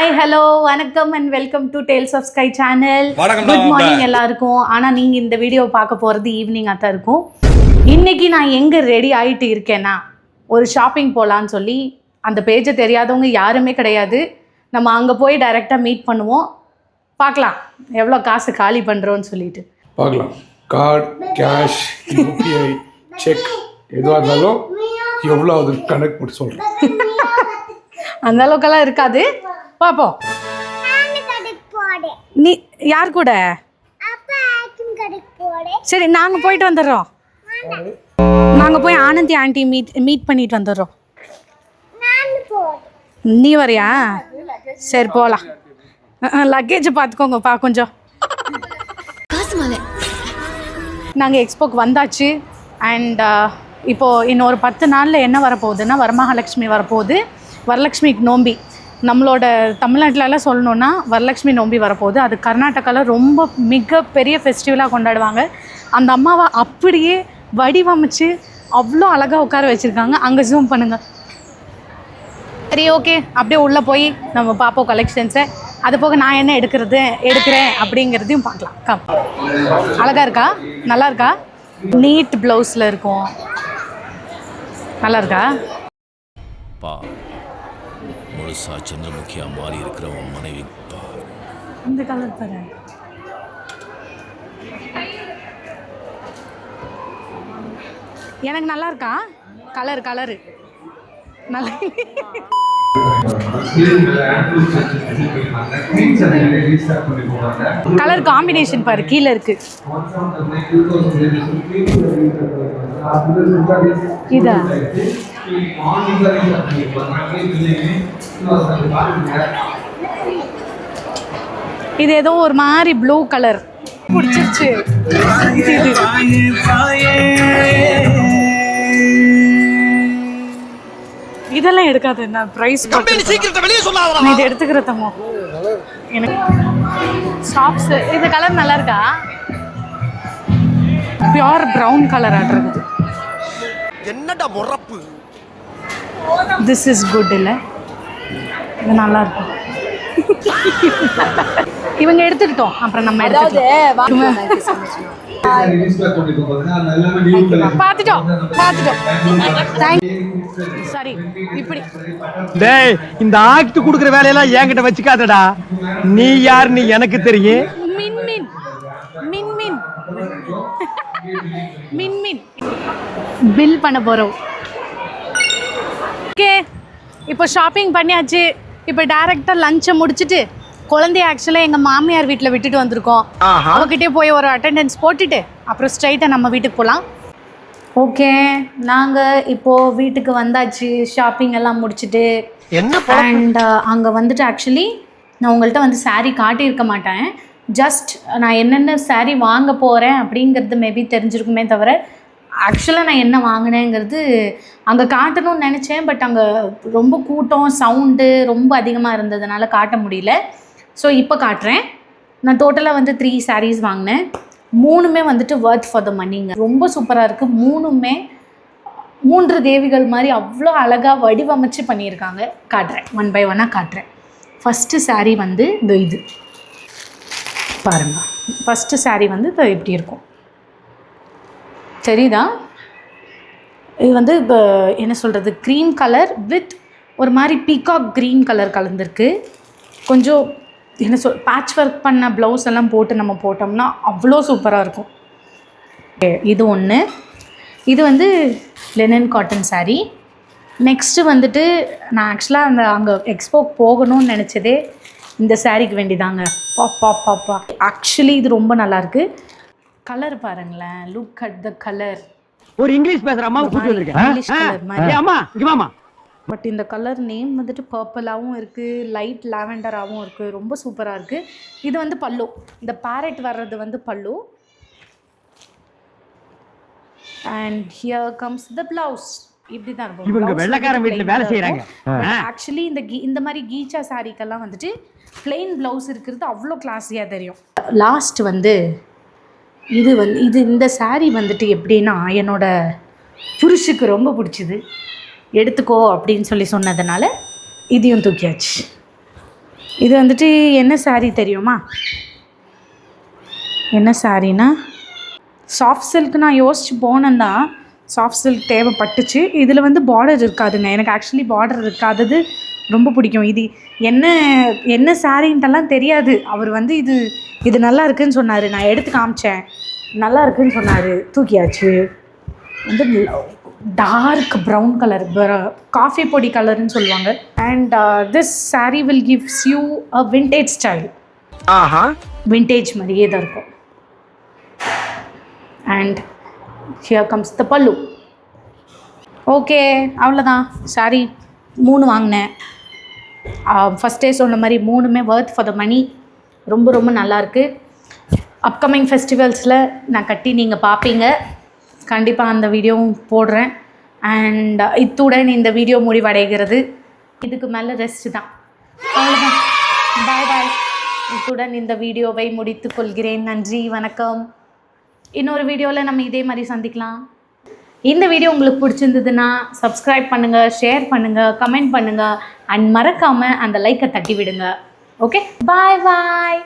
Hi hello வணக்கம் and welcome to tales of sky channel. Good morning எல்லாருக்கும். ஆனால் நீங்கள் இந்த வீடியோவை பார்க்க போகிறது ஈவினிங்காக தான் இருக்கும். இன்றைக்கி நான் எங்கே ரெடி ஆகிட்டு இருக்கேன்னா, ஒரு ஷாப்பிங் போகலான்னு சொல்லி, அந்த பேஜை தெரியாதவங்க யாருமே கிடையாது. நம்ம அங்கே போய் டைரெக்டாக மீட் பண்ணுவோம். பார்க்கலாம் எவ்வளோ காசு காலி பண்ணுறோன்னு சொல்லிட்டு பார்க்கலாம். கார்டு, கேஷ், யூபிஐ, செக் எதுவாக இருந்தாலும் எவ்வளோ அது கனெக்ட் பண்ணி சொல்கிறேன். அந்த அளவுக்கெல்லாம் இருக்காது, பார்ப்போம். நீ யார் கூட? சரி, நாங்கள் போயிட்டு வந்துடுறோம். நாங்கள் போய் ஆனந்தி ஆண்டி மீட் பண்ணிட்டு வந்துடுறோம். நீ வரியா? சரி போகலாம். லக்கேஜை பார்த்துக்கோங்கப்பா கொஞ்சம். நாங்கள் எக்ஸ்போக்கு வந்தாச்சு. அண்ட் இப்போது இன்னொரு 10 நாளில் என்ன வரப்போகுதுன்னா, வரமகாலட்சுமி வரப்போகுது. வரலட்சுமிக்கு நோம்பி நம்மளோட தமிழ்நாட்டிலலாம் சொல்லணுன்னா வரலட்சுமி நோம்பி வரப்போகுது. அது கர்நாடகாவில் ரொம்ப மிகப்பெரிய ஃபெஸ்டிவலாக கொண்டாடுவாங்க. அந்த அம்மாவை அப்படியே வடிவமைச்சு அவ்வளோ அழகாக உட்கார வச்சுருக்காங்க. அங்கே ஜூம் பண்ணுங்கள். சரி, ஓகே, அப்படியே உள்ளே போய் நம்ம பார்ப்போம் கலெக்ஷன்ஸை. அது போக நான் என்ன எடுக்கிறேன் அப்படிங்கிறதையும் பார்க்கலாம். அழகாக இருக்கா? நல்லா இருக்கா? நீட் ப்ளவுஸில் இருக்கும். நல்லா இருக்கா? முழுசா சந்திரமுகியா மாறி இருக்கிற உன் மனைவி இந்த கலர் பாரு. எனக்கு நல்லா இருக்கா? கலரு நல்லா. கலர் காம்பினேஷன் பாரு, கீழே இருக்கு. இதா இது ஏதோ ஒரு மாதிரி ப்ளூ கலர் பிடிச்சிருச்சு. இதெல்லாம் எடுக்காது. என்ன ப்ரைஸ்? இது எடுத்துக்கிற தம்மோ. எனக்கு ஷாப்ஸ் இந்த கலர் நல்லா இருக்கா? பியூர் ப்ரௌன் கலர் ஆடுறது. என்னடா முறப்பு. This is good. இல்லை, இது நல்லா இருக்கும். இவங்க எடுத்துக்கிட்டோம், அப்புறம் நம்ம பார்த்துட்டோம். சரி, இப்படி டேய், இந்த ஆக்ட் குடுக்குற வேலையெல்லாம் என்கிட்ட வச்சுக்காதடா. நீ யார் நீ எனக்கு தெரியும். மின்மின் பில் பண்ண போறோம். ஓகே, இப்போ ஷாப்பிங் பண்ணியாச்சு. இப்போ டைரெக்டாக லஞ்சை முடிச்சுட்டு குழந்தைய ஆக்சுவலாக எங்கள் மாமியார் வீட்டில் விட்டுட்டு வந்திருக்கோம். அவகிட்டே போய் ஒரு அட்டெண்டன்ஸ் போட்டுட்டு அப்புறம் ஸ்ட்ரைட்டாக நம்ம வீட்டுக்கு போகலாம். ஓகே, நாங்கள் இப்போது வீட்டுக்கு வந்தாச்சு. ஷாப்பிங் எல்லாம் முடிச்சுட்டு. அண்ட் அங்கே வந்துட்டு ஆக்சுவலி நான் உங்கள்கிட்ட வந்து சாரீ காட்டியிருக்க மாட்டேன். ஜஸ்ட் நான் என்னென்ன சாரீ வாங்க போகிறேன் அப்படிங்கிறது மேபி தெரிஞ்சிருக்குமே தவிர, ஆக்சுவலாக நான் என்ன வாங்கினேங்கிறது அங்கே காட்டணும்னு நினச்சேன். பட் அங்கே ரொம்ப கூட்டம், சவுண்டு ரொம்ப அதிகமாக இருந்ததுனால காட்ட முடியல. ஸோ இப்போ காட்டுறேன். நான் டோட்டலாக வந்து 3 sarees வாங்கினேன். 3மே வந்துட்டு ஒர்த் ஃபார் த மணிங்க. ரொம்ப சூப்பராக இருக்குது. 3மே 3 தேவிகள் மாதிரி அவ்வளோ அழகாக வடிவமைச்சு பண்ணியிருக்காங்க. காட்டுறேன், 1 by 1 காட்டுறேன். ஃபஸ்ட்டு saree வந்து இது பாருங்கள். ஃபஸ்ட்டு saree வந்து எப்படி இருக்கும் தெரியுதா? இது வந்து இப்போ என்ன சொல்கிறது, க்ரீன் கலர் வித் ஒரு மாதிரி பீகாக் க்ரீன் கலர் கலந்துருக்கு. கொஞ்சம் என்ன பேட்ச் ஒர்க் பண்ண ப்ளவுஸ் எல்லாம் போட்டு நம்ம போட்டோம்னா அவ்வளோ சூப்பராக இருக்கும். இது ஒன்று. இது வந்து லெனன் காட்டன் saree. நெக்ஸ்ட்டு வந்துட்டு நான் ஆக்சுவலாக அங்கே எக்ஸ்போக்கு போகணும்னு நினச்சதே இந்த சாரீக்கு வேண்டிதாங்க. பாப்பா ஆக்சுவலி இது ரொம்ப நல்லாயிருக்கு. கலர் பாருங்களேன், லுக் அட் த கலர். ஒரு இங்கிலீஷ் பேசுற அம்மாவை கூட்டி வந்திருக்கேன். இங்கிலீஷ் கலர் மாதிரி. அம்மா இங்க வாமா. பட் இந்த கலர் நேம் வந்துட்டு பர்பிளாகவும் இருக்குது, லைட் லாவெண்டராகவும் இருக்குது. ரொம்ப சூப்பராக இருக்குது. இது வந்து பல்லு. இந்த பேரட் வர்றது வந்து பல்லு. And here comes the blouse. இப்படி தான் இருக்கும். இவங்க வெள்ளைக்காரன் வீட்டுல வேலை செய்யறாங்க. ஆக்சுவலி இந்த மாதிரி கீச்சா சாரிக்கெல்லாம் வந்துட்டு பிளெயின் பிளவுஸ் இருக்கிறது அவ்வளோ கிளாஸியாக தெரியும். லாஸ்ட் வந்து இது இந்த saree வந்துட்டு எப்படின்னா, என்னோட புருஷுக்கு ரொம்ப பிடிச்சிது. எடுத்துக்கோ அப்படின்னு சொன்னதுனால இதையும் தூக்கியாச்சு. இது வந்துட்டு என்ன saree தெரியுமா? என்ன சாரீனா சாஃப்ட் சில்க். நான் யோசிச்சு போனேன் தான், சாஃப்ட் சில்க் தேவைப்பட்டுச்சு. இதில் வந்து பார்டர் இருக்காதுங்க. எனக்கு ஆக்சுவலி பார்டர் இருக்காதது ரொம்ப பிடிக்கும். இது என்ன சாரீன்ட்டெல்லாம் தெரியாது. அவர் வந்து இது நல்லா இருக்குன்னு சொன்னார். நான் எடுத்து காமிச்சேன், நல்லா இருக்குன்னு சொன்னார். தூக்கியாச்சு. வந்து டார்க் ப்ரௌன் கலர், காஃபி பொடி கலர்னு சொல்லுவாங்க. And this saree will gives you a vintage style. Vintage மாதிரியே தான் இருக்கும். And here comes the pallu. Okay, அவ்வளோதான். சாரி 3 வாங்கினேன். ஃபஸ்ட்டே சொன்ன மாதிரி 3மே worth for the money. ரொம்ப ரொம்ப நல்லாயிருக்கு. அப்கமிங் ஃபெஸ்டிவல்ஸில் நான் கட்டி நீங்கள் பார்ப்பீங்க. கண்டிப்பாக அந்த வீடியோவும் போடுறேன். அண்ட் இத்துடன் இந்த வீடியோ முடிவடைகிறது. இதுக்கு மேலே ரெஸ்ட்டு தான். அவ்வளோதான். பாய் பாய். இத்துடன் இந்த வீடியோவை முடித்து கொள்கிறேன். நன்றி, வணக்கம். இன்னொரு வீடியோவில் நம்ம இதே மாதிரி சந்திக்கலாம். இந்த வீடியோ உங்களுக்கு பிடிச்சிருந்ததுன்னா சப்ஸ்கிரைப் பண்ணுங்கள், ஷேர் பண்ணுங்கள், கமெண்ட் பண்ணுங்கள் அண்ட் மறக்காமல் அந்த லைக்கை தட்டி விடுங்க. ஓகே, பாய் பாய்.